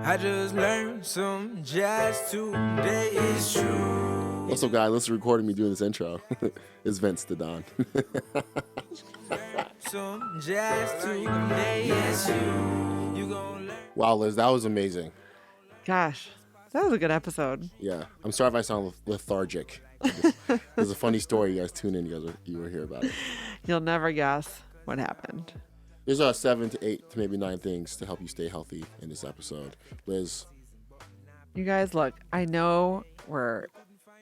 I just learned some jazz today, it's true. What's up, guys? Let's recording me doing this intro. It's Vince the Don. Some jazz today, it's you. You gon' learn. Wow, Liz, that was amazing. Gosh, that was a good episode. Yeah, I'm sorry if I sound lethargic. There's a funny story. You guys tune in. You will hear about it. You'll never guess what happened. There's 7 to 8 to maybe 9 things to help you stay healthy in this episode. Liz, You guys, look, I know we're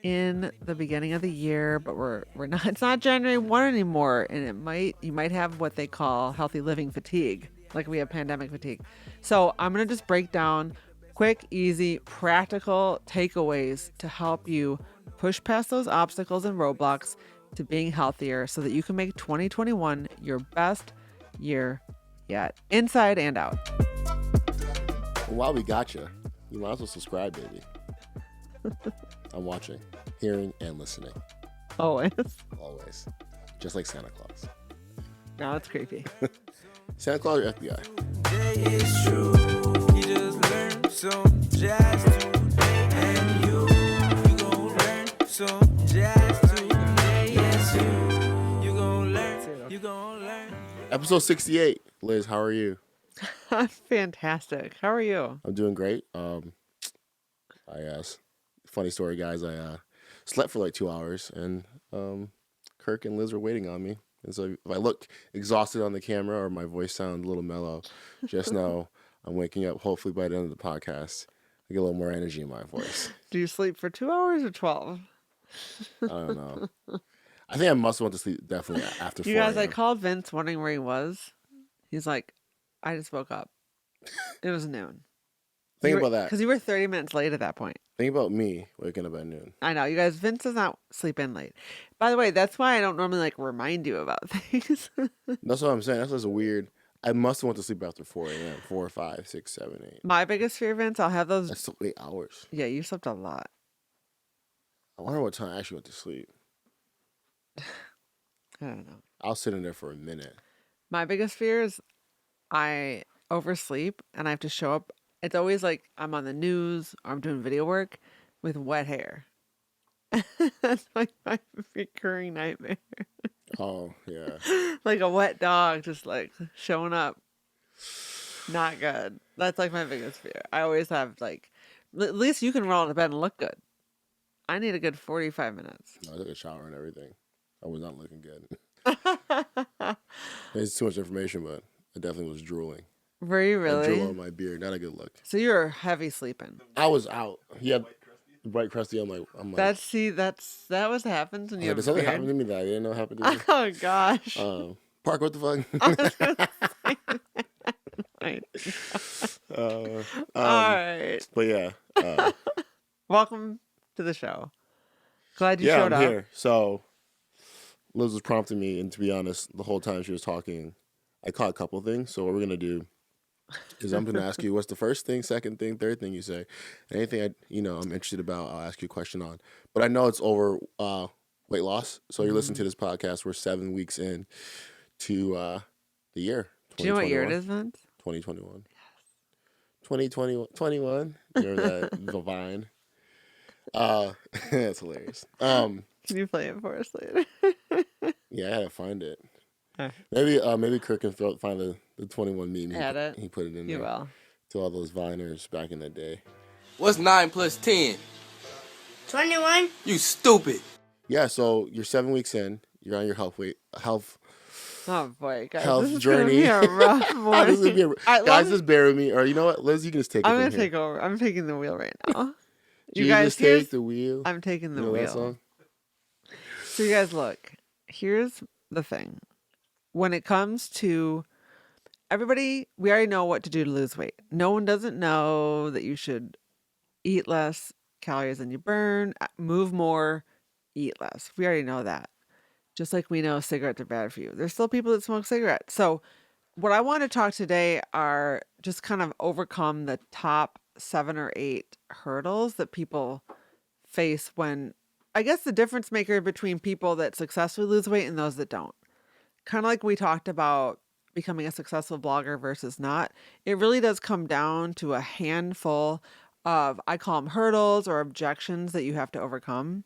in the beginning of the year, but we're not. It's not January 1 anymore, and you might have what they call healthy living fatigue, like we have pandemic fatigue. So I'm gonna just break down quick, easy, practical takeaways to help you push past those obstacles and roadblocks to being healthier, so that you can make 2021 your best year yet, inside and out. while we got you, you might as well subscribe, baby. I'm watching, hearing, and listening. Always. Always. Just like Santa Claus. No, it's creepy. Santa Claus or FBI? Today is true. You just learned some jazz today, and you gon' learn some jazz today, it's you. You gon' learn. You gon' learn. Episode 68. Liz, how are you? I'm fantastic. How are you? I'm doing great. Funny story, guys. I slept for like 2 hours, and Kirk and Liz were waiting on me. And so if I look exhausted on the camera or my voice sounds a little mellow, just know I'm waking up. Hopefully by the end of the podcast, I get a little more energy in my voice. Do you sleep for 2 hours or 12? I don't know. I think I must have went to sleep definitely after 4 You guys, I a.m. called Vince wondering where he was. He's like, I just woke up. It was noon. Think about that. Because you were 30 minutes late at that point. Think about me waking up at noon. I know. You guys, Vince does not sleep in late. By the way, that's why I don't normally remind you about things. That's what I'm saying. That's just weird. I must have went to sleep after 4 a.m. 4, 5, 6, 7, 8. My biggest fear, Vince, I'll have those. That's still 8 hours. Yeah, you slept a lot. I wonder what time I actually went to sleep. I don't know. I was sitting there for a minute. My biggest fear is I oversleep and I have to show up. It's always like I'm on the news or I'm doing video work with wet hair. That's like my recurring nightmare. Oh, yeah. Like a wet dog just like showing up. Not good. That's like my biggest fear. I always have at least you can roll into bed and look good. I need a good 45 minutes. I took a shower and everything. I was not looking good. It's too much information, but I definitely was drooling. Were you I really? drool on my beard. Not a good look. So you were heavy sleeping. I was out. He had bright crusty. I'm like, That was happens when you have did a something beard. happen to me that I didn't know happened to me? Oh gosh. Park, what the fuck? Right. All right. But yeah. Welcome to the show. Glad you Yeah, showed I'm up. here. So Liz was prompting me, and to be honest, the whole time she was talking, I caught a couple things. So what we're gonna do is I'm gonna ask you what's the first thing, second thing, third thing you say. Anything I'm interested about, I'll ask you a question on. But I know it's over weight loss. So you're listening to this podcast. We're 7 weeks in to the year. Do you know what year it is, Vince? 2021. Yes. 2021. Remember that the Vine? That's hilarious. Can you play it for us later? Yeah, I had to find it. Alright. Maybe Kirk can find the 21 meme. Add it. He put it in You there will. to all those Viners back in the day. What's 9 plus 10? 21? You stupid. Yeah, so you're 7 weeks in. You're on your health Oh boy, guys, health this is journey. gonna be a rough This is morning. guys, just bear with me. Or you know what, Liz, you can just take it I'm from gonna here. take over. I'm taking the wheel right now. You Jesus, guys, take the wheel. I'm taking the You know that wheel. song? So you guys, look. Here's the thing. When it comes to everybody, we already know what to do to lose weight. No one doesn't know that you should eat less calories than you burn, move more, eat less. We already know that. Just like we know cigarettes are bad for you. There's still people that smoke cigarettes. So what I want to talk today are just kind of overcome the top 7 or 8 hurdles that people face when, I guess, the difference maker between people that successfully lose weight and those that don't. Kind of like we talked about becoming a successful blogger versus not, it really does come down to a handful of, I call them hurdles or objections that you have to overcome.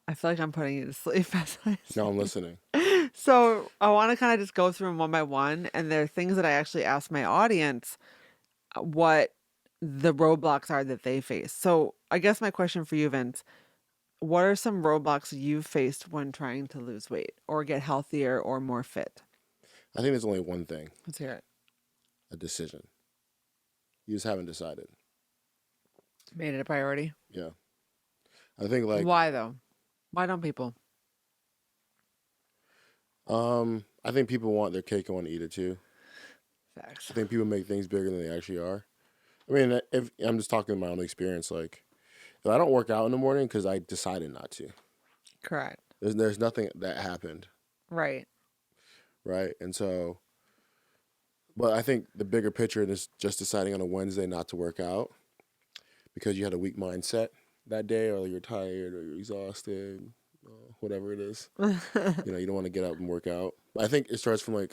I feel like I'm putting you to sleep as I Now I'm listening. So I want to kind of just go through them one by one. And there are things that I actually ask my audience what the roadblocks are that they face. So I guess my question for you, Vince, what are some roadblocks you've faced when trying to lose weight or get healthier or more fit? I think there's only one thing: Let's hear it. a decision. You just haven't decided. Made it a priority. Yeah. I think like Why though? Why don't people? I think people want their cake and want to eat it too. Facts. I think people make things bigger than they actually are. I mean, if I'm just talking my own experience, like if I don't work out in the morning because I decided not to, Correct. there's nothing that happened, Right. right? And so, but I think the bigger picture is just deciding on a Wednesday not to work out because you had a weak mindset that day, or you're tired, or you're exhausted, whatever it is. You don't want to get up and work out. I think it starts from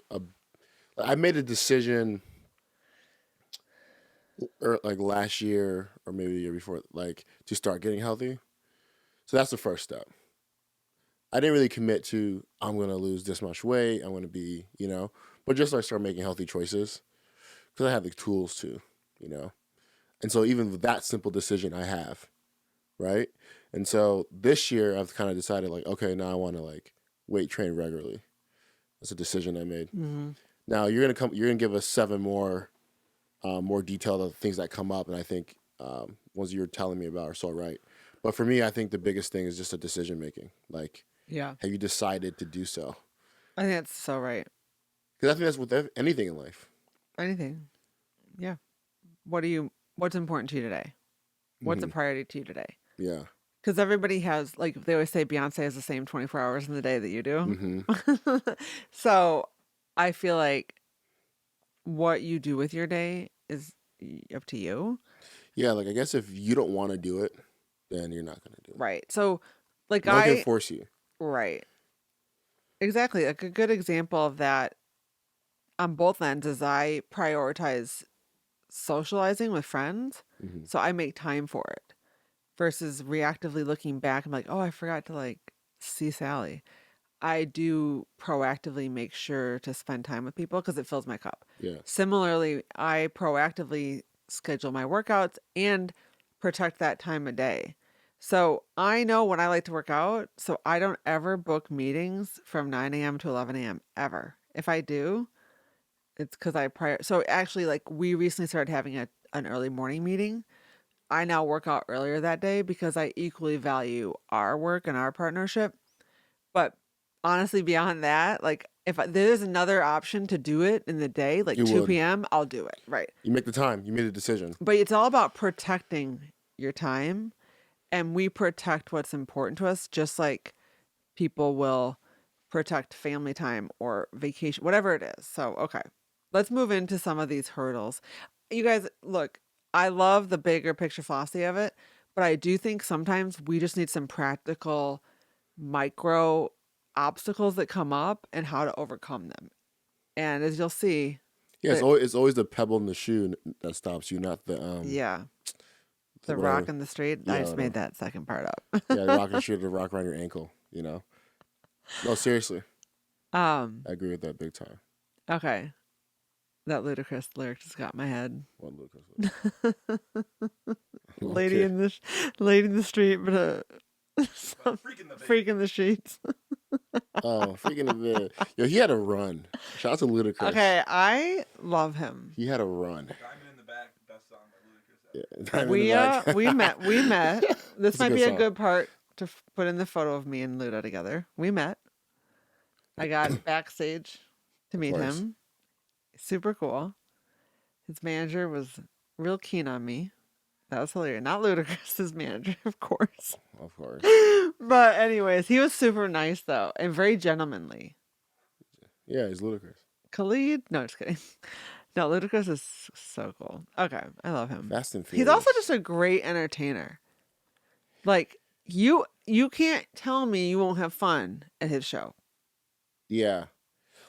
I made a decision like last year or maybe the year before, like to start getting healthy. So that's the first step. I didn't really commit to I'm going to lose this much weight. I'm going to be, but just like start making healthy choices because I have the tools to, And so even with that simple decision I have, right? And so this year I've kind of decided like, okay, now I want to like weight train regularly. That's a decision I made. Mm-hmm. Now you're gonna give us 7 more detailed of things that come up, and I think ones you're telling me about are so right. But for me, I think the biggest thing is just a decision making. Like, Yeah. have you decided to do so? I think that's so right. Because I think that's with anything in life. Anything. Yeah. What's important to you today? What's a priority to you today? Yeah. Because everybody has, like they always say, Beyonce has the same 24 hours in the day that you do. So I feel like what you do with your day is up to you. Yeah, like I guess if you don't want to do it, then you're not going to do it. Right. So like No one can force you. Right. Exactly. Like a good example of that on both ends is I prioritize socializing with friends. So I make time for it versus reactively looking back. I'm like, oh, I forgot to like see Sally. I do proactively make sure to spend time with people because it fills my cup. Yeah. Similarly, I proactively schedule my workouts and protect that time of day. So I know when I like to work out, so I don't ever book meetings from 9 a.m. to 11 a.m. ever. If I do, it's because so actually, like we recently started having an early morning meeting. I now work out earlier that day because I equally value our work and our partnership. But honestly, beyond that, like if there's another option to do it in the day, like You 2 would. p.m., I'll do it. Right. You make the time. You made a decision. But it's all about protecting your time, and we protect what's important to us, just like people will protect family time or vacation, whatever it is. So, okay, let's move into some of these hurdles. You guys, look, I love the bigger picture philosophy of it, but I do think sometimes we just need some practical micro obstacles that come up and how to overcome them. And as you'll see, Yeah, it's always the pebble in the shoe that stops you, not the yeah, the whatever. rock in the street. Yeah, I just made whatever. that second part up. Yeah, the rock and shoe, the rock around your ankle. No, seriously, I agree with that big time. Okay. That ludicrous lyric just got in my head. What Lucas? Lady in the street, but freak in the streets. Oh, freaking the vid. Yo, he had a run. Shout out to Ludacris. Okay, I love him. He had a run. Diamond in the Back, best song by Ludacris. Yeah, Diamond in the back. We met. This It's a might good be a song. good part to put in the photo of me and Luda together. We met. I got backstage to meet course. him. Super cool. His manager was real keen on me. That was hilarious. Not Ludacris, his manager, of course. Of course. But anyways, he was super nice though, and very gentlemanly. Yeah, he's Ludacris. Khalid? No, just kidding. No, Ludacris is so cool. Okay, I love him. Fast and He's Furious. also just a great entertainer. Like you can't tell me you won't have fun at his show. Yeah.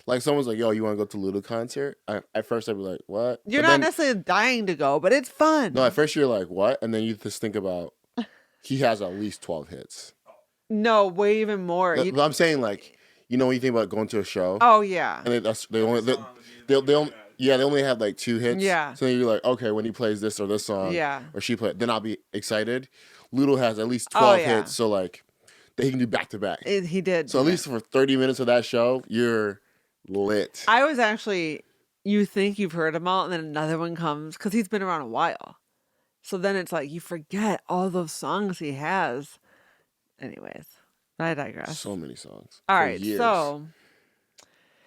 Like someone's like, "Yo, you want to go to Luda concert?" At first, I'd be like, "What?" You're But not then, necessarily dying to go, but it's fun. no, at first you're like, "What?" And then you just think about he has at least 12 hits. No, way even more. But I'm saying like, when you think about going to a show, Oh yeah. and they only had like 2 hits. Yeah. So you're like, okay, when he plays this or this song, Yeah. or she play, then I'll be excited. Ludo has at least Oh, 12 yeah. hits, so like they can do back to back. He did. So at least for 30 minutes of that show, you're lit. I was actually, you think you've heard them all, and then another one comes because he's been around a while. So then it's like you forget all those songs he has. Anyways, I digress. So many songs. All for right, years. so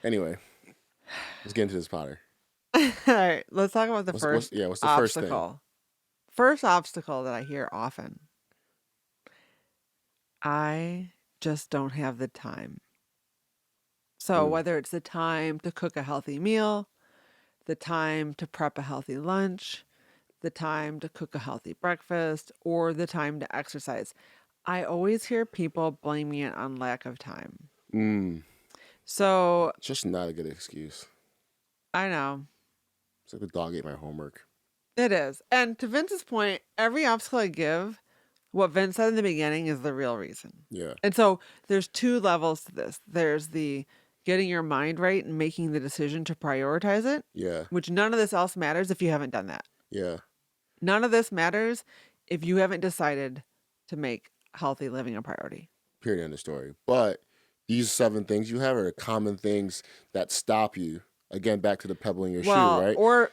Anyway, let's get into this Potter. all right, let's talk about the What's first the first thing? obstacle. First obstacle that I hear often. I just don't have the time. So whether it's the time to cook a healthy meal, the time to prep a healthy lunch, the time to cook a healthy breakfast, or the time to exercise, I always hear people blaming it on lack of time. So It's just not a good excuse. I know. It's like the dog ate my homework. It is. And to Vince's point, every obstacle I give, what Vince said in the beginning is the real reason. Yeah. And so there's 2 levels to this. There's the getting your mind right and making the decision to prioritize it, Yeah. which none of this else matters if you haven't done that. Yeah. None of this matters if you haven't decided to make healthy living a priority. Period. End of story. But these 7 things you have are common things that stop you. Again, back to the pebble in your shoe, right? Or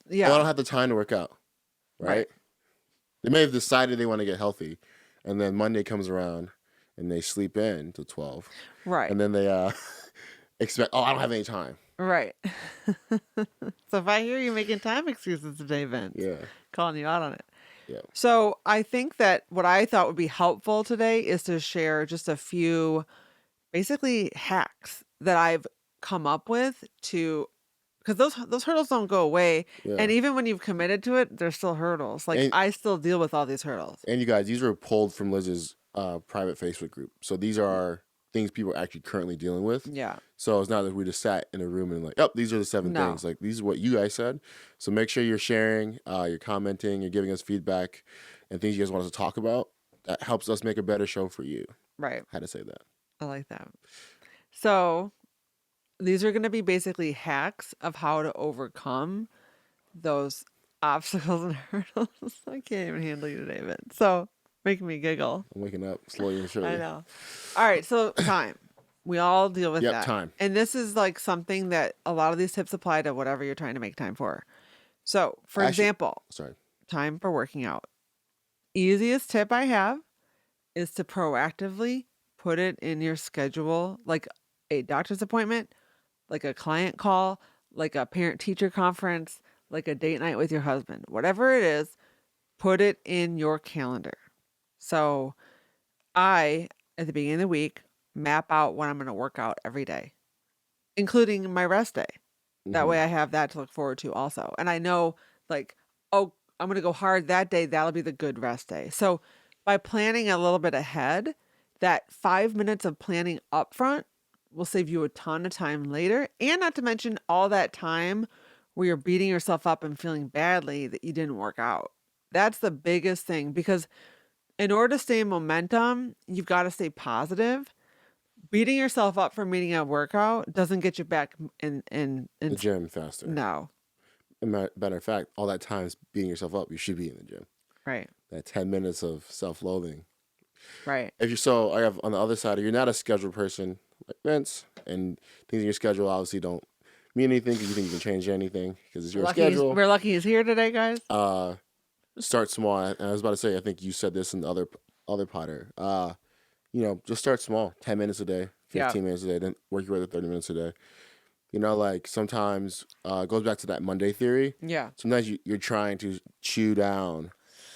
yeah. Oh, I don't have the time to work out, right? They may have decided they want to get healthy, and then Monday comes around and they sleep in to 12, Right. and then they expect, I don't have any time. Right. So if I hear you making time excuses today, Vince, Yeah. calling you out on it. Yeah. So I think that what I thought would be helpful today is to share just a few basically hacks that I've come up with because those hurdles don't go away. Yeah. And even when you've committed to it, there's still hurdles. Like And- I still deal with all these hurdles. And you guys, these were pulled from Liz's private Facebook group. So these are things people are actually currently dealing with. Yeah. So it's not that we just sat in a room and like, oh, these are the 7 No. things. Like, these are what you guys said. So make sure you're sharing, you're commenting, you're giving us feedback and things you guys want us to talk about. That helps us make a better show for you. Right. How to say that. I like that. So these are going to be basically hacks of how to overcome those obstacles and hurdles. I can't even handle you today, Vince. So making me giggle. I'm waking up slowly and surely. I know. All right. So time. We all deal with Yep, that. time. And this is like something that a lot of these tips apply to whatever you're trying to make time for. So for Actually- example, Sorry. time for working out. Easiest tip I have is to proactively put it in your schedule, like a doctor's appointment, like a client call, like a parent teacher conference, like a date night with your husband, whatever it is, put it in your calendar. So I, at the beginning of the week, map out when I'm going to work out every day, including my rest day. That way I have that to look forward to also. And I know like, oh, I'm going to go hard that day. That'll be the good rest day. So by planning a little bit ahead, that 5 minutes of planning upfront will save you a ton of time later. And not to mention all that time where you're beating yourself up and feeling badly that you didn't work out. That's the biggest thing, because in order to stay in momentum, you've got to stay positive. Beating yourself up for meeting a workout doesn't get you back in The gym faster. No. Matter of fact, all that time is beating yourself up. You should be in the gym. Right. That 10 minutes of self-loathing. Right. If you're so, I have on the other side, if you're not a scheduled person like Vince, and things in your schedule obviously don't mean anything because you think you can change anything because it's your schedule. We're lucky he's here today, guys. Start small. And I was about to say, I think you said this in the other Potter. Just start small. 10 minutes a day, 15 minutes a day, then work your way to 30 minutes a day. Like sometimes it goes back to that Monday theory. Yeah. Sometimes you're trying to chew down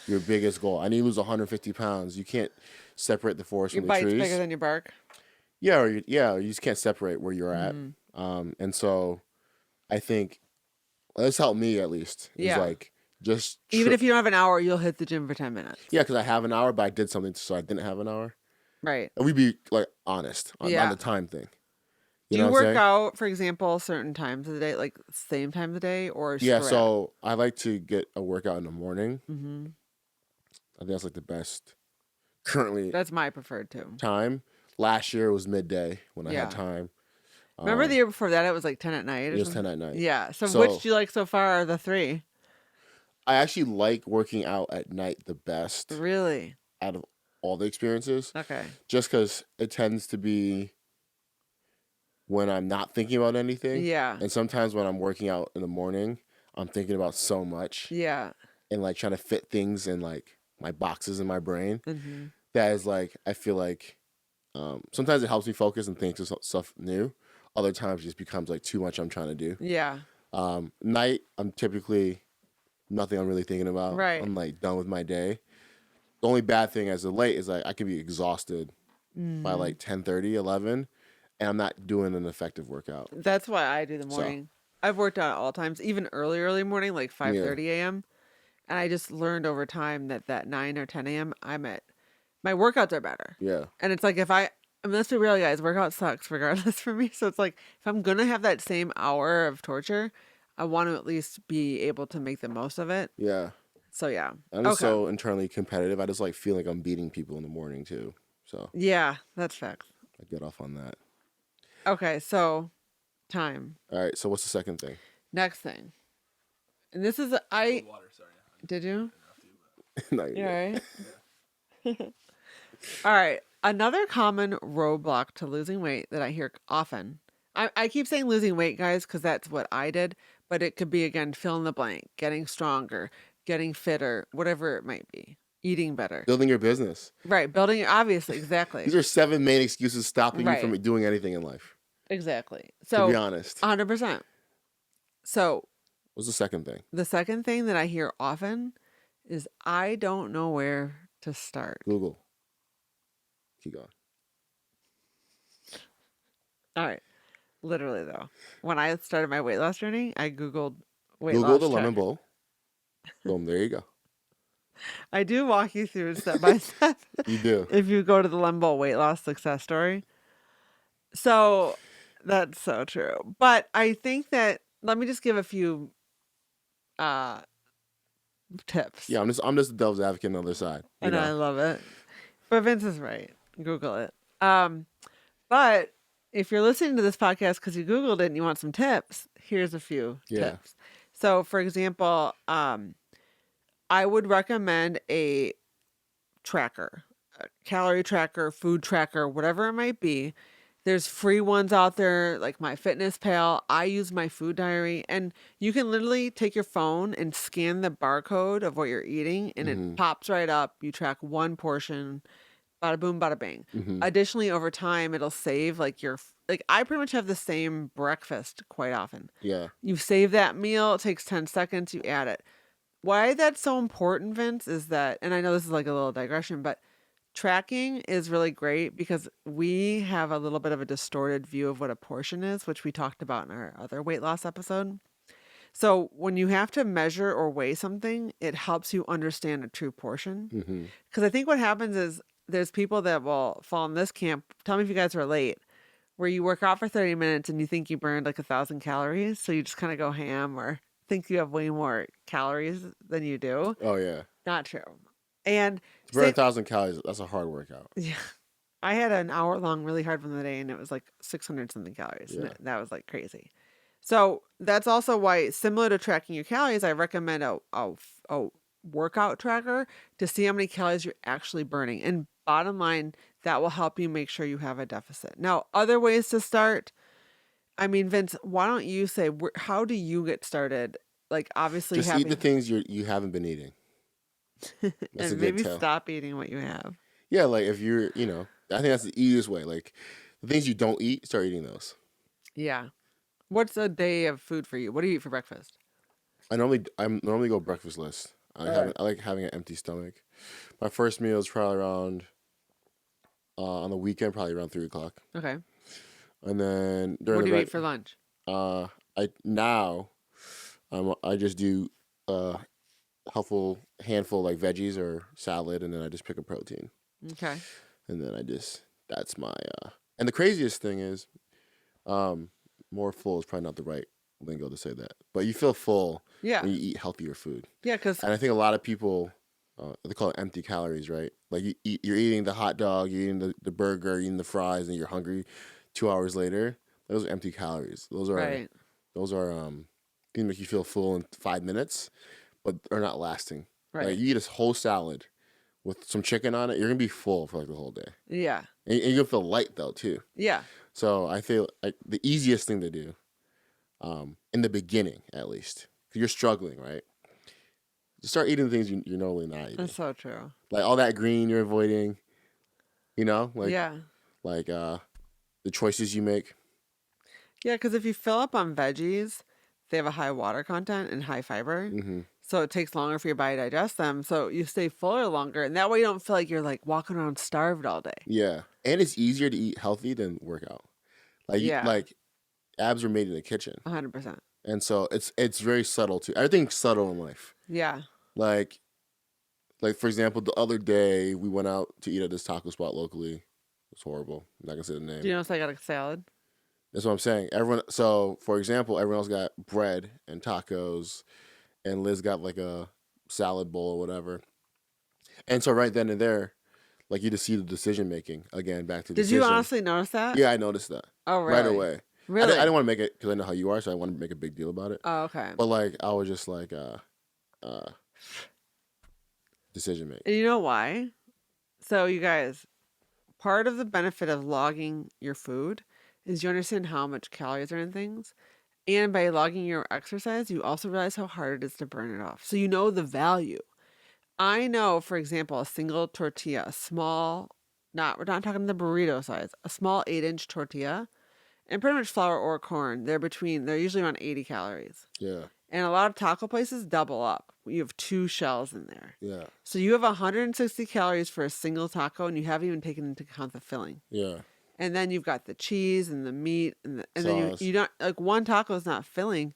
your biggest goal. I need to lose 150 pounds. You can't separate the forest Your from the bite's trees. bigger than your bark. Yeah, or you just can't separate where you're at. And so I think that's helped me at least. It's Yeah. like just Even if you don't have an hour, you'll hit the gym for 10 minutes. yeah, because I have an hour, but I did something so I didn't have an hour. Right. And we'd be like honest on Yeah. the time thing. Do know you what I'm work saying? out, for example, certain times of the day, like same time of the day, or Yeah, sporadic? so I like to get a workout in the morning. Mm-hmm. I think that's like the best currently That's my preferred too. time. Last year it was midday when I Yeah. had time. Remember the year before that? It was like 10 at night It or was something. 10 at night. Yeah. So, So- which do you like so far? Are the three? I actually like working out at night the best Really? out of all the experiences, Okay. just because it tends to be when I'm not thinking about anything. Yeah. And sometimes when I'm working out in the morning, I'm thinking about so much Yeah. and like trying to fit things in like my boxes in my brain. Mm-hmm. That is like, I feel like sometimes it helps me focus and think of stuff new. Other times it just becomes like too much I'm trying to do. Yeah. Night, I'm typically nothing I'm really thinking about. Right. I'm like done with my day. The only bad thing as of late is like I can be exhausted by like 10:30, 11, and I'm not doing an effective workout. That's why I do the morning. I've worked out at all times, even early morning, like 5:30 a.m. And I just learned over time that 9 or 10 a.m. My workouts are better. Yeah. And it's like let's be real, guys, workout sucks regardless for me. So it's like if I'm gonna have that same hour of torture, I want to at least be able to make the most of it. Yeah. So yeah. I'm just so internally competitive. I just like feel like I'm beating people in the morning too. So Yeah, that's facts. I get off on that. Okay, so time. All right. So what's the second thing? Next thing. And this is Water, sorry. did you? Not You yet. all right? All right. Another common roadblock to losing weight that I hear often. I keep saying losing weight, guys, because that's what I did. But it could be, again, fill in the blank, getting stronger, getting fitter, whatever it might be, eating better. Building your business. Right. Building, obviously, exactly. These are 7 main excuses stopping Right. you from doing anything in life. Exactly. To So, be honest. 100%. So, What's the second thing? the second thing that I hear often is I don't know where to start. Google. Keep going. All right. Literally, though, when I started my weight loss journey, I Googled weight Google loss the lemon tracker. bowl. Boom. There you go. I do walk you through step by step. You do. If you go to the lemon bowl weight loss success story. So that's so true. But I think that let me just give a few tips. Yeah, I'm just the devil's advocate on the other side. You And I know? love it. But Vince is right. Google it. But if you're listening to this podcast because you Googled it and you want some tips, here's a few Yeah. tips. So, for example, I would recommend a tracker, a calorie tracker, food tracker, whatever it might be. There's free ones out there like MyFitnessPal. I use my food diary, and you can literally take your phone and scan the barcode of what you're eating, and it pops right up. You track one portion, bada boom, bada bang. Additionally, over time, it'll save like I pretty much have the same breakfast quite often. Yeah. You save that meal, it takes 10 seconds, you add it. Why that's so important, Vince, is that, and I know this is like a little digression, but tracking is really great because we have a little bit of a distorted view of what a portion is, which we talked about in our other weight loss episode. So when you have to measure or weigh something, it helps you understand a true portion. Because I think what happens is there's people that will fall in this camp. Tell me if you guys relate, where you work out for 30 minutes and you think you burned like 1,000 calories. So you just kind of go ham or think you have way more calories than you do. Oh yeah. Not true. And To burn same- 1,000 calories, that's a hard workout. yeah. I had an hour long, really hard one of the day, and it was like 600 something calories. Yeah. And that was like crazy. So that's also why, similar to tracking your calories, I recommend a workout tracker to see how many calories you're actually burning. And bottom line, that will help you make sure you have a deficit. Now, other ways to start. I mean, Vince, why don't you say, how do you get started? Like, obviously, Just having, eat the things you haven't been eating. That's a and good maybe tell. stop eating what you have. Yeah, like if you're, I think that's the easiest way. Like the things you don't eat, start eating those. Yeah. What's a day of food for you? What do you eat for breakfast? I normally go breakfastless. I like having an empty stomach. My first meal is probably around on the weekend, probably around 3:00, Okay. and then during What the do you eat for lunch? I just do helpful handful like veggies or salad, and then I just pick a protein, Okay. and then that's my and the craziest thing is More full is probably not the right lingo to say that, but you feel full Yeah. when you eat healthier food. Yeah, because And I think a lot of people, they call it empty calories, right? Like you're eating the hot dog, you're eating the burger, you're eating the fries, and you're hungry 2 hours later. Those are empty calories. Those are right. can make you feel full in 5 minutes, but are not lasting. Right. Like you eat a whole salad with some chicken on it, you're gonna be full for like the whole day, Yeah. and you're gonna feel light though too. Yeah. So I feel like the easiest thing to do, in the beginning at least, because you're struggling, right? Just start eating things you're normally not eating. That's so true. Like all that green you're avoiding, like yeah. like the choices you make. Yeah, because if you fill up on veggies, they have a high water content and high fiber. Mm-hmm. So it takes longer for your body to digest them. So you stay fuller longer. And that way you don't feel like you're like walking around starved all day. Yeah, and it's easier to eat healthy than work out. Yeah. Like abs are made in the kitchen, 100%. and so it's very subtle too. Everything's subtle in life. Yeah. Like for example, the other day we went out to eat at this taco spot locally. It was horrible. I'm not gonna say the name. Do you notice I got a salad? That's what I'm saying. So for example, everyone else got bread and tacos, and Liz got like a salad bowl or whatever. And so right then and there, like you just see the decision making again. Back to Did decision. you honestly notice that? Yeah, I noticed that. Oh, really? Right away. Really? I didn't want to make it because I know how you are, so I want to make a big deal about it. Oh, okay. But like, I was just like, decision making. And you know why? So you guys, part of the benefit of logging your food is you understand how much calories are in things. And by logging your exercise, you also realize how hard it is to burn it off. So you know the value. I know, for example, a single tortilla, a small, we're not talking the burrito size, a small 8-inch tortilla, and pretty much flour or corn, they're usually around 80 calories. Yeah, And a lot of taco places double up. You have 2 shells in there. yeah, So you have 160 calories for a single taco, and you haven't even taken into account the filling. yeah, And then you've got the cheese and the meat, and then Sauce. you don't, like, one taco is not filling.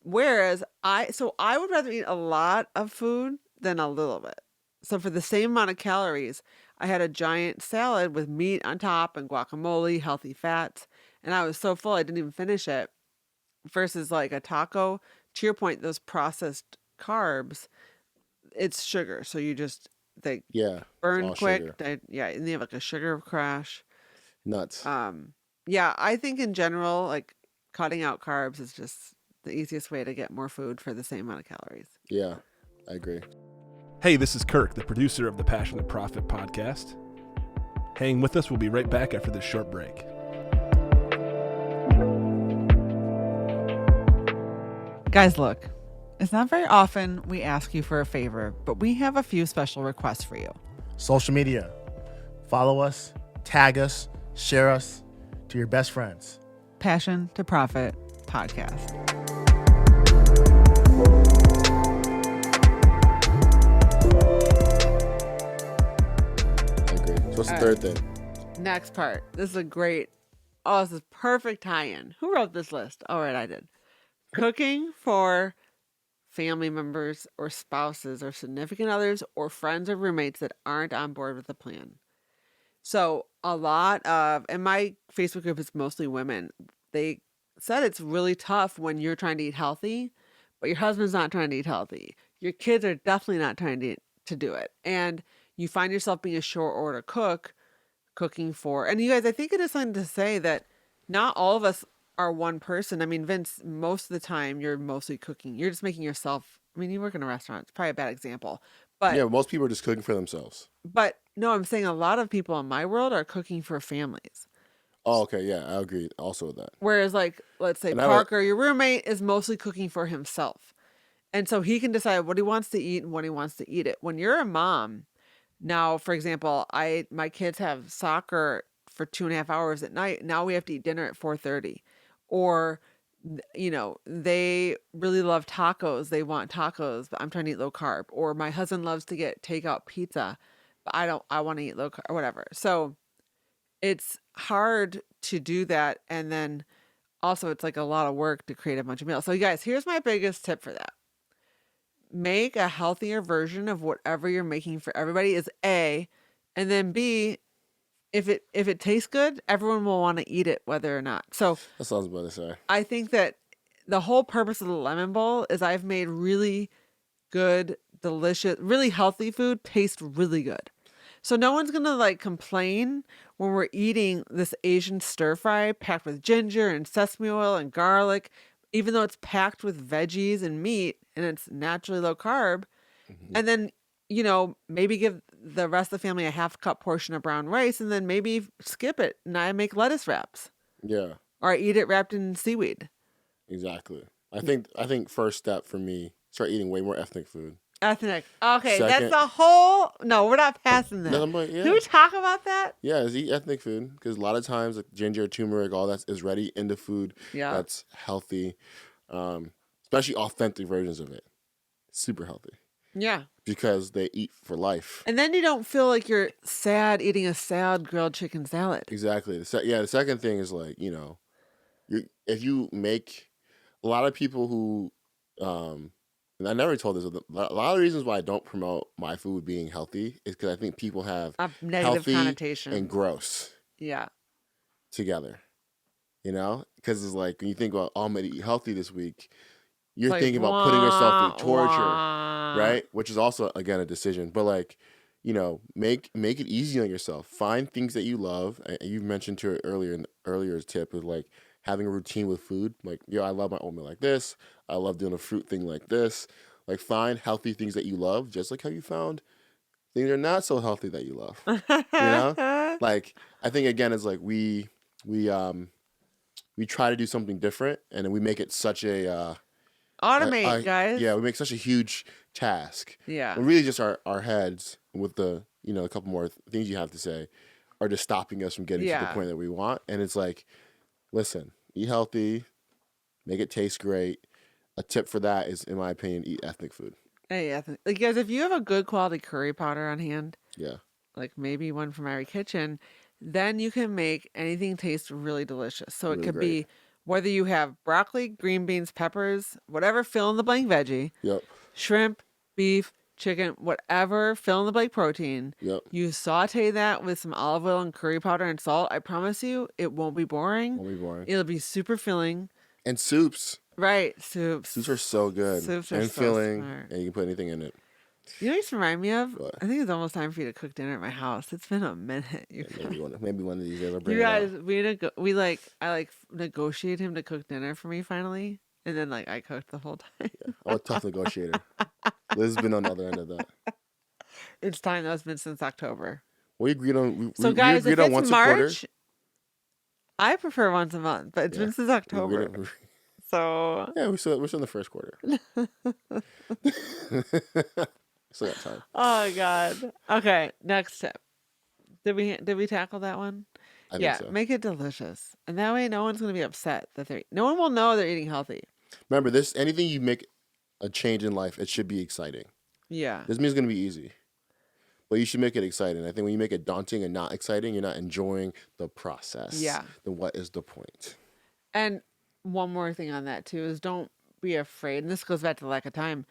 Whereas I would rather eat a lot of food than a little bit. So for the same amount of calories, I had a giant salad with meat on top and guacamole, healthy fats, and I was so full I didn't even finish it. Versus like a taco, to your point, those processed carbs, it's sugar. So they yeah. burn all quick. sugar. And they have like a sugar crash. Nuts. Yeah, I think in general, like cutting out carbs is just the easiest way to get more food for the same amount of calories. Yeah, I agree. Hey, this is Kirk, the producer of the Passionate Profit podcast. Hang with us. We'll be right back after this short break. Guys, look, it's not very often we ask you for a favor, but we have a few special requests for you. Social media. Follow us, tag us, share us to your best friends. Passion to Profit podcast. I agree. So what's the third thing? Next part. This is this is perfect tie-in. Who wrote this list? All right, I did. Cooking for family members or spouses or significant others or friends or roommates that aren't on board with the plan. So and my Facebook group is mostly women. They said it's really tough when you're trying to eat healthy, but your husband's not trying to eat healthy. Your kids are definitely not trying to do it. And you find yourself being a short order cooking for, and you guys, I think it is something to say that not all of us are one person. I mean, Vince, most of the time you're mostly cooking. You're just making yourself, I mean, you work in a restaurant. It's probably a bad example, but Yeah, most people are just cooking for themselves. but no, I'm saying a lot of people in my world are cooking for families. Oh, okay, yeah, I agree also with that. Whereas, like, let's say And I Parker, your roommate, is mostly cooking for himself. And so he can decide what he wants to eat and when he wants to eat it. When you're a mom, now, for example, my kids have soccer for 2.5 hours at night. Now we have to eat dinner at 4:30. Or, they really love tacos. They want tacos, but I'm trying to eat low carb. Or my husband loves to get takeout pizza, but I want to eat low carb or whatever. So it's hard to do that. And then also it's like a lot of work to create a bunch of meals. So you guys, here's my biggest tip for that. Make a healthier version of whatever you're making for everybody is A, and then B, if it tastes good, everyone will want to eat it whether or not. So That's what I was about to say. I think that the whole purpose of the lemon bowl is I've made really good, delicious, really healthy food taste really good. So no one's gonna like complain when we're eating this Asian stir fry packed with ginger and sesame oil and garlic, even though it's packed with veggies and meat and it's naturally low carb. And then, maybe give the rest of the family a half cup portion of brown rice and then maybe skip it and I make lettuce wraps Yeah, or I eat it wrapped in seaweed. exactly. I think first step for me, start eating way more ethnic food. Ethnic. Okay, that's Second- the whole. No, we're not passing that. No, but yeah. Can we talk about that? Yeah, is eat ethnic food because a lot of times like ginger, turmeric, all that is ready into food Yeah. that's healthy, especially authentic versions of it. Super healthy Yeah. because they eat for life. And then you don't feel like you're sad eating a sad grilled chicken salad. Exactly. The second thing is like if you make a lot of people who, and I never told this. A lot of reasons why I don't promote my food being healthy is because I think people have A negative healthy connotation. and gross Yeah. together. Because it's like when you think about, I'm gonna eat healthy this week, you're Like, thinking about putting yourself through torture, wah. right? Which is also again a decision. But like, make it easy on yourself. Find things that you love. And you mentioned to it earlier in earlier tip is like having a routine with food. Like, I love my oatmeal like this. I love doing a fruit thing like this. Like, find healthy things that you love, just like how you found things that are not so healthy that you love. Like, I think again, it's like we try to do something different, and then we make it such a Automate, guys. Yeah, we make such a huge task. Yeah. And really, just our heads with the a couple more things you have to say are just stopping us from getting to the Yeah. point that we want. And it's like, listen, eat healthy, make it taste great. A tip for that is, in my opinion, eat ethnic food. Hey, like guys, if you have a good quality curry powder on hand, Yeah, like maybe one from Irie Kitchen, then you can make anything taste really delicious. So it Really could great. be whether you have broccoli, green beans, peppers, whatever fill in the blank veggie, yep, shrimp, beef, chicken, whatever fill in the blank protein. yep. You saute that with some olive oil and curry powder and salt. I promise you, it won't be boring. Won't be boring. It'll be super filling. And soups. Right, soups. Soups are so good Soups are and so filling, smart. and you can put anything in it. You know what this remind me of? What? I think it's almost time for you to cook dinner at my house. It's been a minute. You Maybe one of these days I'll bring You it out. guys, I negotiate him to cook dinner for me finally, and then I cooked the whole time. I'm a tough negotiator. Liz has been on the other end of that. It's time. That's been since October. We agreed on. So we guys, agreed if on it's once March, a I prefer once a month, but it's Yeah. been since quarter. October. So Yeah, we're still in the first quarter. Still got time. oh god. Okay, next tip. Did we tackle that one? I Yeah, think so. make it delicious, and that way no one's gonna be upset that no one will know they're eating healthy. Remember, anything you make a change in life, it should be exciting. Yeah. This means it's gonna be easy, but you should make it exciting. I think when you make it daunting and not exciting, you're not enjoying the process. Yeah. Then what is the point? And one more thing on that too is don't be afraid, and this goes back to the lack of time.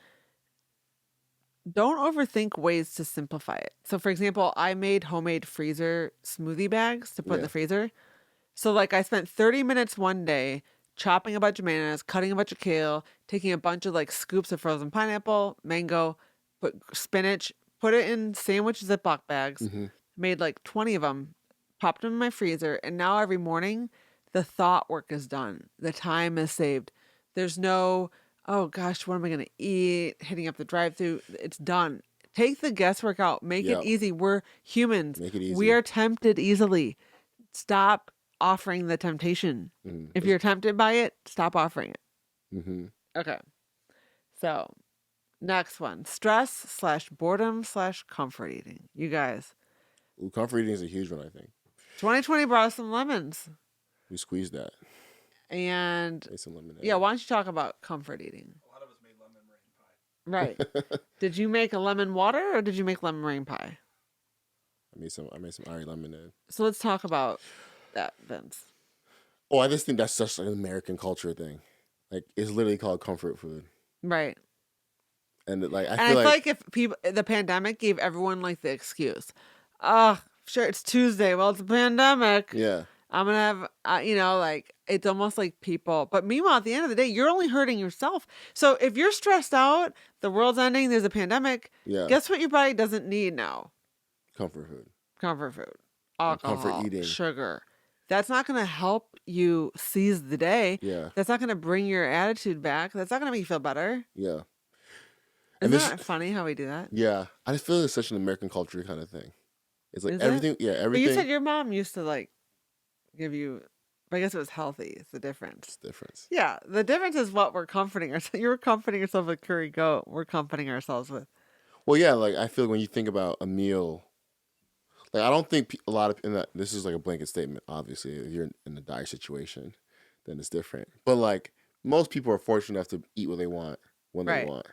Don't overthink ways to simplify it. So for example, I made homemade freezer smoothie bags to put in Yeah. the freezer. So I spent 30 minutes one day chopping a bunch of bananas, cutting a bunch of kale, taking a bunch of scoops of frozen pineapple, mango, put spinach, put it in sandwich Ziploc bags, made 20 of them, popped them in my freezer, and now every morning the thought work is done. The time is saved. There's no, oh gosh, what am I going to eat? Hitting up the drive-thru. It's done. Take the guesswork out. Make Yep. it easy. We're humans. Make it easy. We are tempted easily. Stop offering the temptation. Mhm. If you're tempted by it, stop offering it. Mhm. Okay. So, next one. Stress/boredom/comfort eating. You guys, Ooh, comfort eating is a huge one. I think 2020 brought us some lemons. we squeezed that. And Made some lemonade. yeah, why don't you talk about comfort eating? A lot of us made lemon meringue pie. Right. Did you make a lemon water or did you make lemon meringue pie? I made some Irie lemonade. So let's talk about that, Vince. Oh, I just think that's such an American culture thing. It's literally called comfort food, Right. and I And feel I feel like if the pandemic gave everyone the excuse, sure, it's Tuesday. Well, it's a pandemic. Yeah. I'm going to have, like, it's almost like people. But meanwhile, at the end of the day, you're only hurting yourself. So if you're stressed out, the world's ending, there's a pandemic, Yeah. guess what your body doesn't need now? Comfort food. Comfort food, And comfort alcohol, eating. sugar. That's not going to help you seize the day. Yeah. That's not going to bring your attitude back. That's not going to make you feel better. Yeah. Isn't this- that funny how we do that? Yeah. I just feel it's such an American culture kind of thing. It's like Is it? everything. Yeah. But Everything. you said your mom used to like give you, but I guess it was healthy. It's the difference. It's difference. Yeah, the difference is what we're comforting ourselves. You were comforting yourself with curry goat. We're comforting ourselves with. Well, yeah. Like I feel when you think about a meal, like I don't think a lot of this is like a blanket statement. Obviously, if you're in a dire situation, then it's different. But like most people are fortunate enough to eat what they want when Right. they want,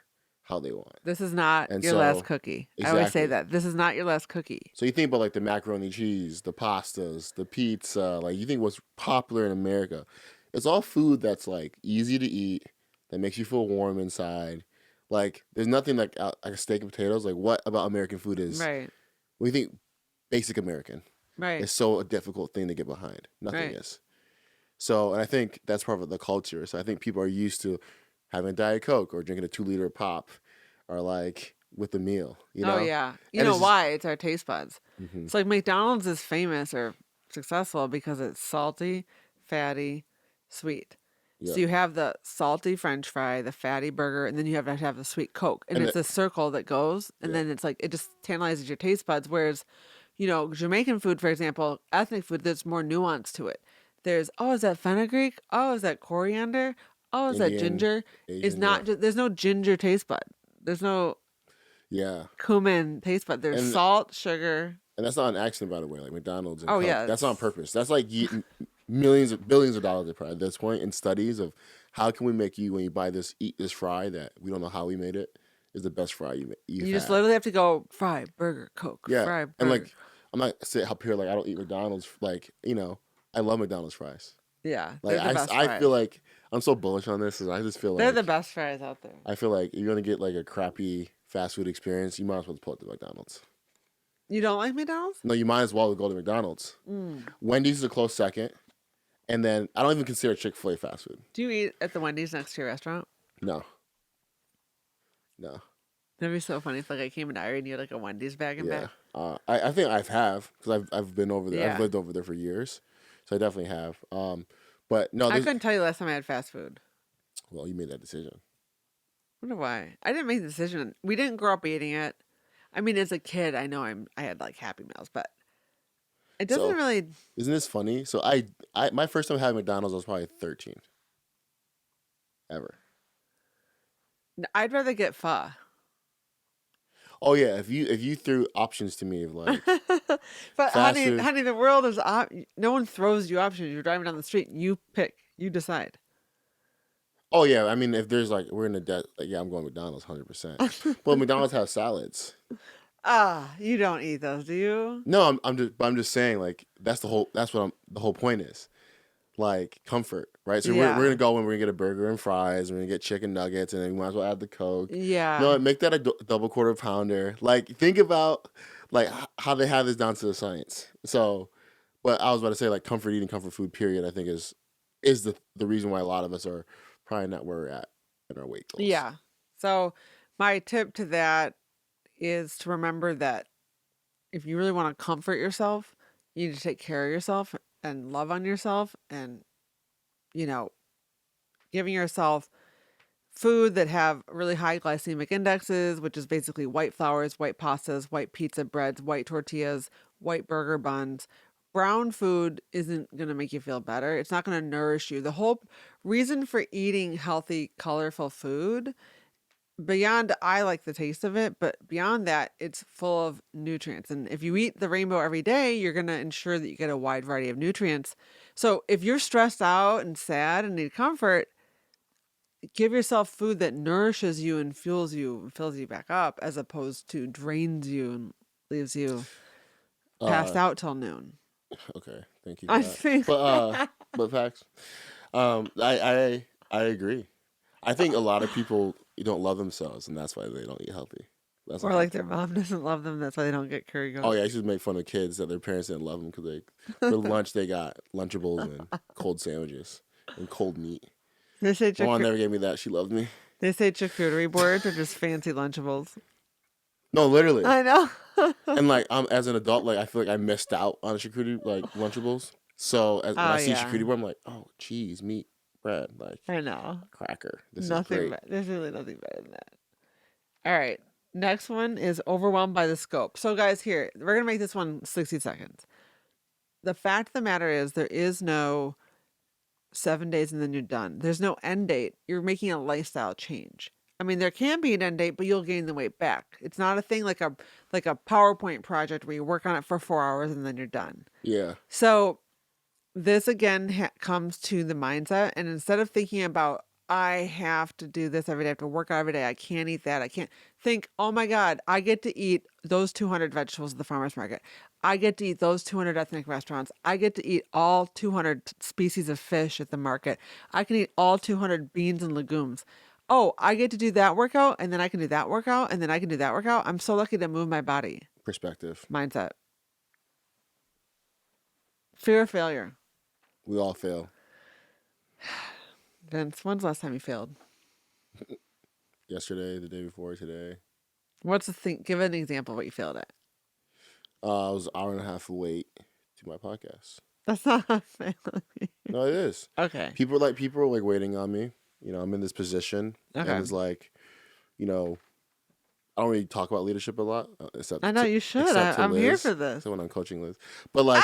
how they want. This is not And your so- last cookie. I always say Exactly. that. This is not your last cookie. So you think about like the macaroni cheese, the pastas, the pizza, like you think what's popular in America. It's all food that's like easy to eat, that makes you feel warm inside. Like there's nothing like a steak and potatoes. Like what about American food is Right. when you think basic American, Right. it's so a difficult thing to get behind. Nothing Right. is. So, and I think that's part of the culture. So I think people are used to having a Diet Coke or drinking a 2-liter pop or like with the meal, you know? Oh yeah. You And know it's just- why? It's our taste buds. Mhm. It's like McDonald's is famous or successful because it's salty, fatty, sweet. Yeah. So you have the salty French fry, the fatty burger, and then you have to have the sweet Coke, and And it's a circle that goes, and Yeah. then it's like it just tantalizes your taste buds. Whereas, Jamaican food, for example, ethnic food, there's more nuance to it. There's is that fenugreek? Oh, is that coriander? Oh, is that Indian, ginger? It's Asian, not yeah. just there's no ginger taste bud. There's no Yeah. cumin taste bud. There's And- salt, sugar. And that's not an accident, by the way. Like McDonald's. And Oh, Coke, yeah, that's on it's- purpose. That's like billions of dollars at this point in studies of how can we make you when you buy this eat this fry that we don't know how we made it is the best fry you've You just had. literally have to go fry, burger, Coke, Yeah, fry, burger. and like I'm not sitting up here like I don't eat McDonald's. Like I love McDonald's fries. yeah, Like they're the best I fries. feel like I'm so bullish on this. 'Cause I just feel they're like the best fries out there. I feel like you're gonna get like a crappy fast food experience. You might as well pull up to McDonald's. You don't like McDonald's? No, you might as well go to McDonald's. Wendy's is a close second. And then I don't even consider Chick-fil-A fast food. Do you eat at the Wendy's next to your restaurant? No. No. That'd be so funny if like I came in Irie and you had like a Wendy's bag in Yeah. back. I think I have because I've been over there. Yeah. I've lived over there for years. So I definitely have. But no, I there's- couldn't tell you last time I had fast food. well, you made that decision. I wonder why. I didn't make the decision. We didn't grow up eating it. I mean, as a kid, I know I had like Happy Meals, but it doesn't So- really. Isn't this funny? So I my first time having McDonald's I was probably 13. Ever. I'd rather get pho. Oh yeah, if you threw options to me of like But Fast honey, food. honey, the world is no one throws you options. You're driving down the street, you pick, you decide. oh yeah, I mean if there's like we're in a debt like yeah, I'm going McDonald's 100%. But McDonald's has salads. You don't eat those, do you? No, I'm just saying like that's the whole point is. Like comfort, right? So Yeah. we're gonna go and we're gonna get a burger and fries, and we're gonna get chicken nuggets, and then we might as well add the Coke. Yeah. No, make that a double quarter pounder. Like think about like how they have this down to the science. So, but I was about to say like comfort eating, comfort food. Period. I think is the reason why a lot of us are probably not where we're at in our weight goals. Yeah. So my tip to that is to remember that if you really want to comfort yourself, you need to take care of yourself and love on yourself and, giving yourself food that have really high glycemic indexes, which is basically white flours, white pastas, white pizza breads, white tortillas, white burger buns. Brown food isn't going to make you feel better. It's not going to nourish you. The whole reason for eating healthy, colorful food, beyond I like the taste of it, but beyond that, it's full of nutrients. And if you eat the rainbow every day, you're going to ensure that you get a wide variety of nutrients. So if you're stressed out and sad and need comfort, give yourself food that nourishes you and fuels you and fills you back up, as opposed to drains you and leaves you passed out till noon. Okay, thank you. For I that. think- but facts. I agree. I think a lot of people don't love themselves, and that's why they don't eat healthy. That's Or a like hot their mom doesn't love them. That's why they don't get curry goat. Oh yeah, I used to make fun of kids that their parents didn't love them because for lunch they got Lunchables and cold sandwiches and cold meat. They say My mom never gave me that. She loved me. they say charcuterie boards are just fancy Lunchables. No, literally. I know. And like as an adult, like I feel like I missed out on charcuterie like Lunchables. So when I see yeah. charcuterie board, I'm like, oh, cheese, meat, bread, like I know. cracker. This Nothing. is great. There's really nothing better than that. All right. Next one is overwhelmed by the scope. So, guys, here we're gonna make this one 60 seconds. The fact of the matter is, there is no 7 days and then you're done. There's no end date. You're making a lifestyle change. I mean, there can be an end date, but you'll gain the weight back. It's not a thing like a PowerPoint project where you work on it for 4 hours and then you're done. Yeah. So this again comes to the mindset, and instead of thinking about I have to do this every day, I have to work out every day, I can't eat that, I can't think, oh my God, I get to eat those 200 vegetables at the farmer's market. I get to eat those 200 ethnic restaurants. I get to eat all 200 species of fish at the market. I can eat all 200 beans and legumes. Oh, I get to do that workout, and then I can do that workout, and then I can do that workout. I'm so lucky to move my body. Perspective. Mindset. Fear of failure. We all fail. Vince, when's the last time you failed? Yesterday, the day before, today. What's the thing? Give an example of what you failed at. I was an hour and a half late to my podcast. That's not a failing. No, it is. Okay. People are like waiting on me. You know, I'm in this position, Okay. and it's like, you know, I don't really talk about leadership a lot. Except I know you should. except to I'm here Liz. for this. So when I'm coaching Liz, but like,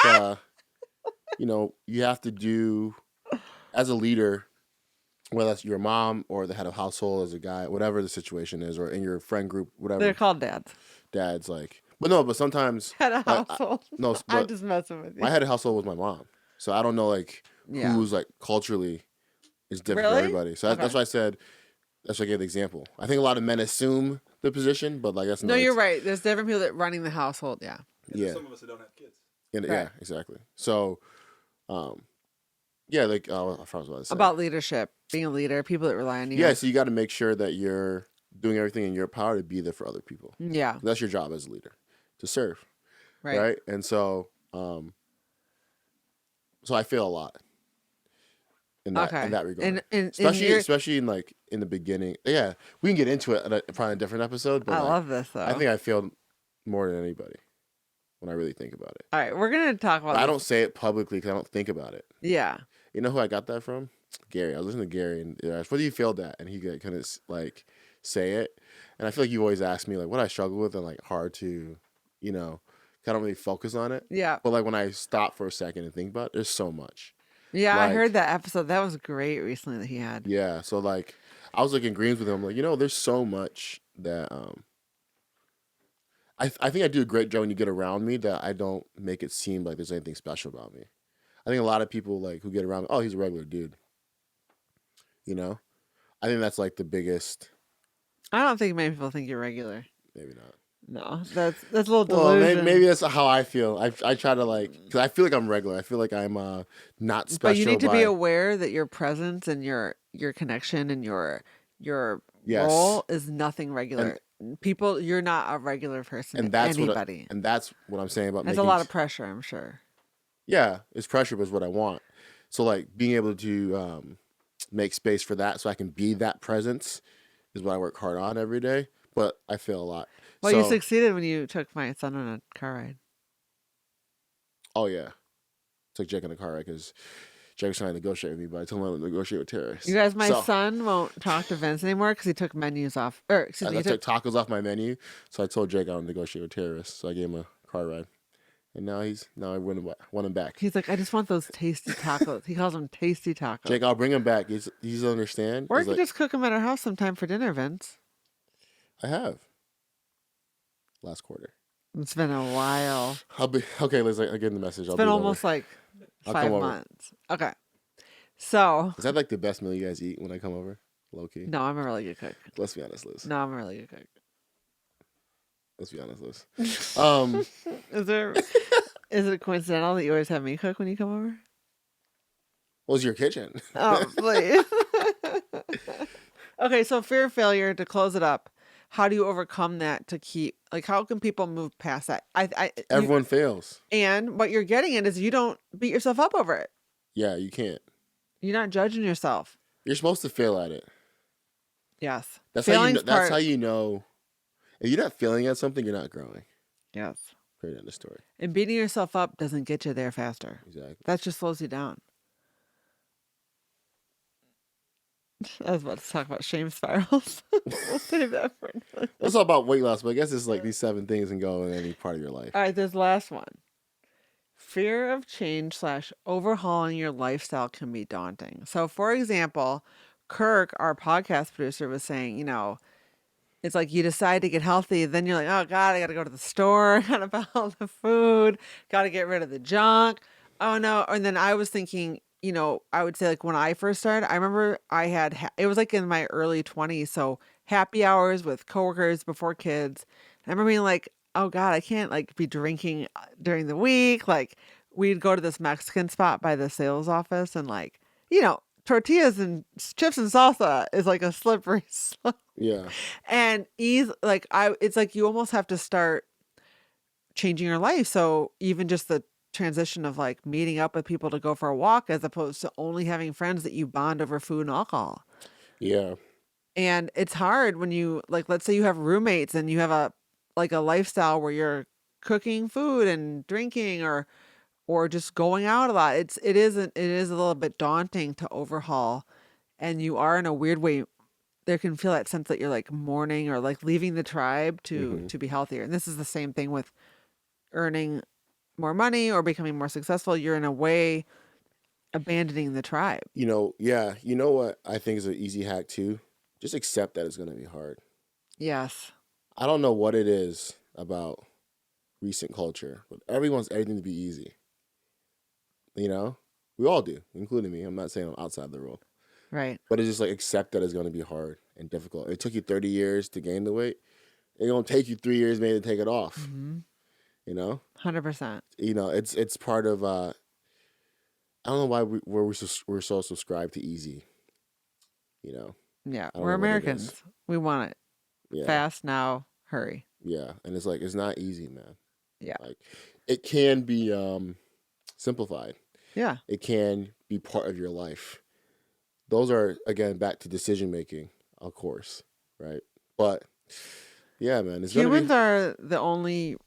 you know, you have to do as a leader, whether that's your mom or the head of household, as a guy, whatever the situation is, or in your friend group, whatever. They're called dads. Dad's like, but sometimes Head of like, household. no, I'm but just messing with you. my head of household was my mom, so I don't know like Yeah. who's like culturally is different Really? for everybody. So that's why I said. That's why I gave the example. I think a lot of men assume the position, but like that's No, not. you're right. There's different people that running the household. Yeah. And there's some of us that don't have kids. And, Right. Yeah, exactly. So, yeah, like I forgot what I was about to say. About leadership, being a leader, people that rely on you. Yeah, so you got to make sure that you're doing everything in your power to be there for other people. Yeah. That's your job as a leader, to serve, Right. right? And so, so I fail a lot in that regard. And especially in like in the beginning. Yeah, we can get into it at probably a different episode. But I like, love this though. I think I failed more than anybody when I really think about it. All right, we're gonna talk about. I this. don't say it publicly because I don't think about it. Yeah. You know who I got that from? Gary. I was listening to Gary and I asked, what do you failed at? And he kind of like say it. And I feel like you always ask me like what I struggle with and like hard to, you know, I don't really focus on it. Yeah. But like when I stop for a second and think about it, there's so much. Yeah, I Like- heard that episode. That was great recently that he had. Yeah. So like I was like in greens with him. Like, you know, there's so much that I think I do a great job when you get around me that I don't make it seem like there's anything special about me. I think a lot of people like who get around me, oh, he's a regular dude. You know? I think that's like the biggest. I don't think many people think you're regular. Maybe not. No, that's a little Well, delusion. maybe that's how I feel. I try to like, because I feel like I'm regular. I feel like I'm not special. But you need to be by- aware that your presence and your connection and your Yes. role is nothing regular. People, you're not a regular person. and that's anybody. and that's what I'm saying about There's making. a lot of pressure, I'm sure. Yeah, it's pressure, but it's what I want. So like being able to make space for that, so I can be that presence, is what I work hard on every day. But I fail a lot. Well, you So- succeeded when you took my son on a car ride. Oh yeah, took Jake in the car ride because Jake was trying to negotiate with me, but I told him to negotiate with terrorists. You guys, my So, son won't talk to Vince anymore because he took menus off. Or excuse me, I he took took, tacos off my menu, so I told Jake I would negotiate with terrorists. So I gave him a car ride, and now I want him back. he's like, I just want those tasty tacos. He calls them tasty tacos. Jake, I'll bring him back. He's understand. Or you He's could like, just cook them at our house sometime for dinner, Vince. I have last quarter. It's been a while. I'll be okay. Liz, I get the message. It's been almost like I'll 5 come over. months. Okay. So, Is that like the best meal you guys eat when I come over? Low key. no, I'm a really good cook. Let's be honest, Liz. No, I'm a really good cook. Let's be honest, Liz. Is it coincidental that you always have me cook when you come over? What was your kitchen? Oh, please. Okay, so fear of failure, to close it up. how do you overcome that to keep, like, how can people move past that? Everyone fails. And what you're getting at is you don't beat yourself up over it. Yeah, you can't. You're not judging yourself. You're supposed to fail at it. Yes. That's how you know. Failing's That's part- how you know. If you're not failing at something, you're not growing. Yes. Great end of story. And beating yourself up doesn't get you there faster. Exactly. That just slows you down. I was about to talk about shame spirals. We'll save that for another. It's all about weight loss, but I guess it's like these 7 things can go in any part of your life. All right, this last one. Fear of change / overhauling your lifestyle can be daunting. So, for example, Kirk, our podcast producer, was saying, you know, it's like you decide to get healthy, then you're like, oh God, I got to go to the store, got to buy all the food, got to get rid of the junk. Oh no. And then I was thinking, you know, I would say like when I first started, I remember I had, it was like in my early 20s. So happy hours with coworkers before kids. I remember being like, oh God, I can't like be drinking during the week. Like we'd go to this Mexican spot by the sales office and like, you know, tortillas and chips and salsa is like a slippery slope. Yeah. And it's like you almost have to start changing your life. So even just the transition of like meeting up with people to go for a walk as opposed to only having friends that you bond over food and alcohol. Yeah. And it's hard when you like, let's say you have roommates and you have a lifestyle where you're cooking food and drinking or just going out a lot. It is a little bit daunting to overhaul, and you are in a weird way. There can feel that sense that you're like mourning or like leaving the tribe to be healthier. And this is the same thing with earning more money or becoming more successful. You're in a way abandoning the tribe. You know, yeah. You know what I think is an easy hack too? Just accept that it's going to be hard. Yes. I don't know what it is about recent culture, but everyone wants everything to be easy. You know? We all do, including me. I'm not saying I'm outside the rule. Right. But it's just like accept that it's going to be hard and difficult. It took you 30 years to gain the weight. It's going to take you 3 years maybe to take it off. Mm-hmm. You know? 100%. You know, it's part of, I don't know why we're so subscribed to easy. You know? Yeah. don't We're know what it Americans. is. We want it. Yeah. Fast now, hurry. Yeah. And it's like, it's not easy, man. Yeah. Like, it can be simplified. Yeah. It can be part of your life. Those are, again, back to decision making, of course, right? But yeah, man, it's Humans are the only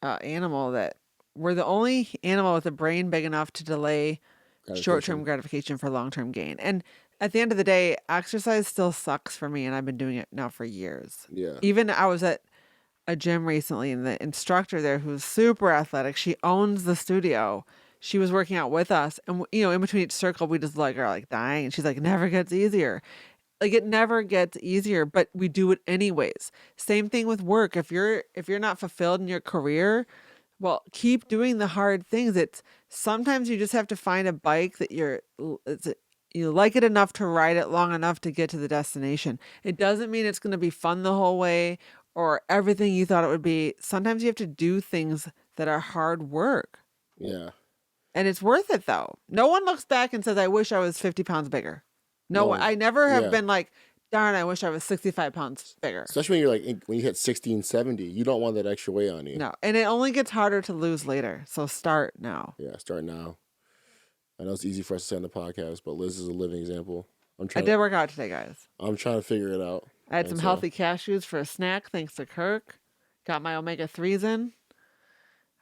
animal we're the only animal with a brain big enough to delay short-term gratification for long-term gain. And at the end of the day, exercise still sucks for me, and I've been doing it now for years. Yeah. Even I was at a gym recently, and the instructor there, who's super athletic, she owns the studio. She was working out with us, and you know, in between each circle, we just like are like dying, and she's like, "It never gets easier." Like it never gets easier, but we do it anyways. Same thing with work. If you're not fulfilled in your career, well, keep doing the hard things. It's sometimes you just have to find a bike that you like it enough to ride it long enough to get to the destination. It doesn't mean it's going to be fun the whole way or everything you thought it would be. Sometimes you have to do things that are hard work. Yeah. And it's worth it though. No one looks back and says, I wish I was 50 pounds bigger. No, I never have been like, darn, I wish I was 65 pounds bigger. Especially when you're like, when you hit 60 and 70, you don't want that extra weight on you. No. And it only gets harder to lose later. So start now. Yeah, start now. I know it's easy for us to say on the podcast, but Liz is a living example. I did work out today, guys. I'm trying to figure it out. I had some healthy cashews for a snack, thanks to Kirk. Got my omega-3s in.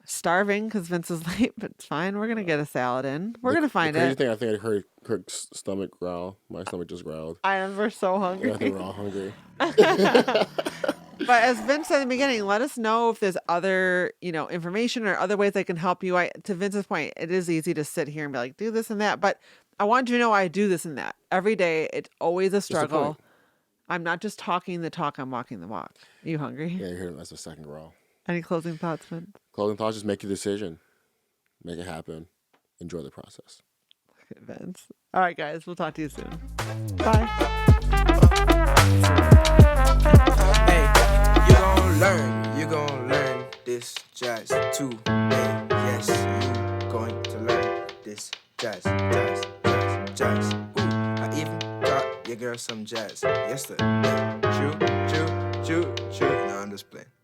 Starving because Vince is late, but it's fine. We're going to get a salad in. We're going to find the crazy it. thing, I think I heard Kirk's stomach growl. My stomach just growled. We're so hungry. Yeah, I think we're all hungry. But as Vince said in the beginning, let us know if there's other, information or other ways I can help you. To Vince's point, it is easy to sit here and be like, do this and that. But I want you to know I do this and that. Every day, it's always a struggle. I'm not just talking the talk, I'm walking the walk. Are you hungry? Yeah, you heard him. That's the second growl. Any closing thoughts, Vince? Closing thoughts, just make your decision. Make it happen. Enjoy the process. Okay, Vince. All right, guys. We'll talk to you soon. Bye. Hey, you gon' learn this jazz today. Yes, you going to learn this jazz. Ooh, I even got your girl some jazz yesterday. True. discipline.